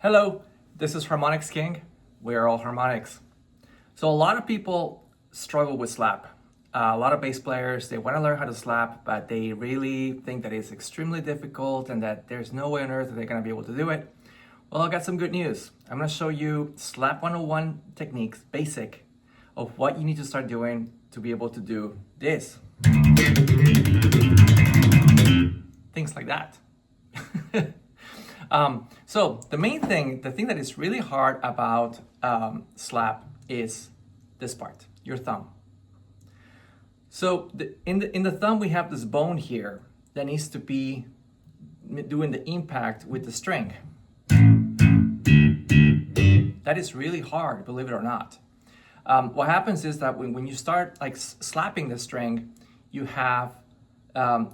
Hello, this is Harmonics King. We are all harmonics. So a lot of people struggle with slap. A lot of bass players, they want to learn how to slap, but they really think that it's extremely difficult and that there's no way on earth that they're going to be able to do it. Well, I got some good news. I'm going to show you Slap 101 techniques, basic, of what you need to start doing to be able to do this. Things like that. So the main thing, the thing that is really hard about slap is this part, your thumb. So in the thumb, we have this bone here that needs to be doing the impact with the string. That is really hard, believe it or not. What happens is that when you start like slapping the string, you have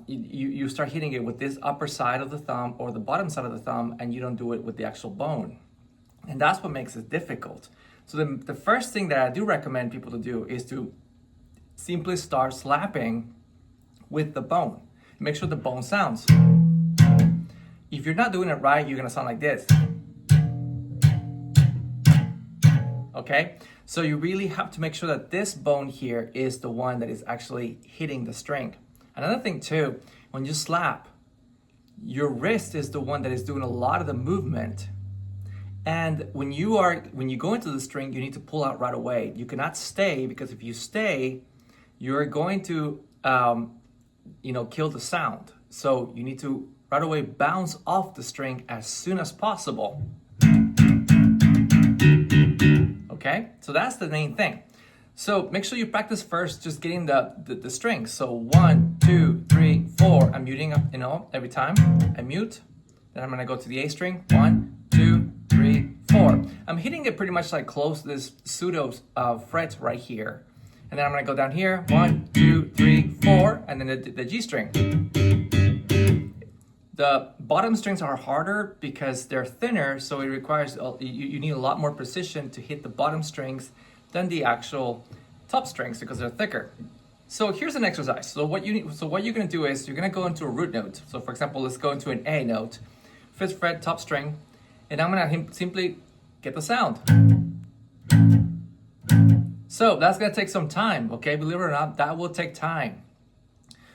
you start hitting it with this upper side of the thumb or the bottom side of the thumb, and you don't do it with the actual bone. And that's what makes it difficult. So the first thing that I do recommend people to do is to simply start slapping with the bone. Make sure the bone sounds. If you're not doing it right, you're gonna sound like this. Okay? So you really have to make sure that this bone here is the one that is actually hitting the string. Another thing too, when you slap, your wrist is the one that is doing a lot of the movement. And when you go into the string, you need to pull out right away. You cannot stay, because if you stay, you're going to kill the sound. So you need to right away bounce off the string as soon as possible. Okay, so that's the main thing. So make sure you practice first just getting the strings. So 1, 2, 3, 4. I'm muting up, every time I mute. Then I'm gonna go to the A string. 1, 2, 3, 4. I'm hitting it pretty much like close to this pseudo fret right here. And then I'm gonna go down here. 1, 2, 3, 4, and then the G string. The bottom strings are harder because they're thinner, so it requires you need a lot more precision to hit the bottom strings than the actual top strings because they're thicker. So here's an exercise. So what you're gonna do is you're gonna go into a root note. So for example, let's go into an A note, 5th fret, top string, and I'm gonna simply get the sound. So that's gonna take some time, okay? Believe it or not, that will take time.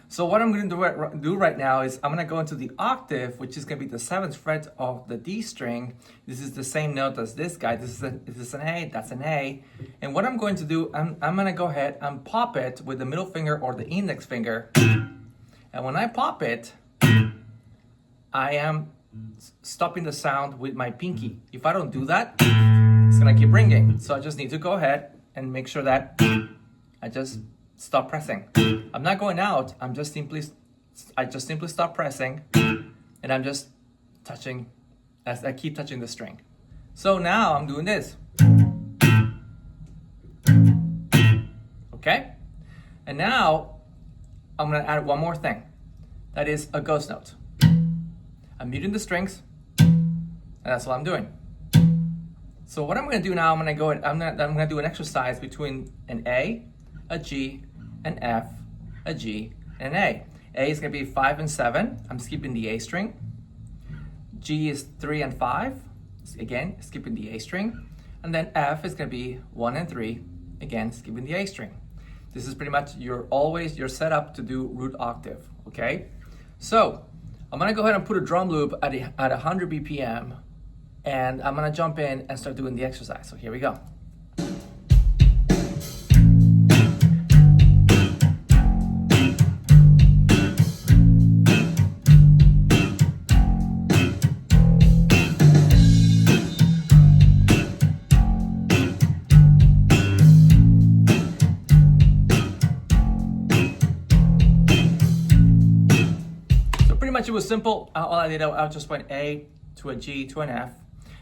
So what I'm going to do right now is I'm going to go into the octave, which is going to be the 7th fret of the D string. This is the same note as this guy. This is an A, that's an A. And what I'm going to do, I'm going to go ahead and pop it with the middle finger or the index finger. And when I pop it, I am stopping the sound with my pinky. If I don't do that, it's going to keep ringing. So I just need to go ahead and make sure that I just stop pressing. I'm not going out. I just simply stop pressing, and I'm just touching as I keep touching the string. So now I'm doing this. Okay? And now I'm gonna add one more thing. That is a ghost note. I'm muting the strings, and that's what I'm doing. So what I'm gonna do now, I'm gonna do an exercise between an A, a G, an F, a G, and an A. A is going to be 5 and 7. I'm skipping the A string. G is 3 and 5. Again, skipping the A string. And then F is going to be 1 and 3. Again, skipping the A string. This is pretty much your setup to do root octave. Okay. So I'm going to go ahead and put a drum loop at 100 BPM, and I'm going to jump in and start doing the exercise. So here we go. It was simple. All I did, I just went A to a G to an F,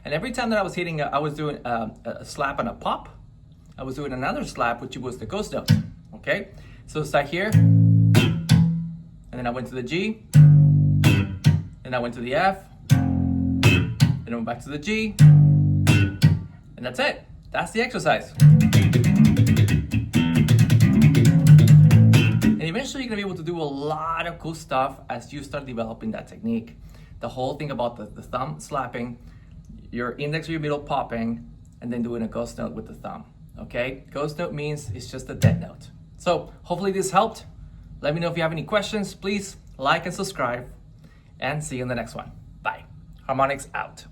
and every time that I was hitting, I was doing a slap and a pop. I was doing another slap, which was the ghost note. Okay, so it's like here, and then I went to the G, then I went to the F, then I went back to the G, and that's it. That's the exercise. Eventually you're gonna be able to do a lot of cool stuff as you start developing that technique. The whole thing about the thumb slapping, your index or your middle popping, and then doing a ghost note with the thumb. Okay, ghost note means it's just a dead note. So hopefully this helped. Let me know if you have any questions. Please like and subscribe, and see you in the next one. Bye. Harmonics out.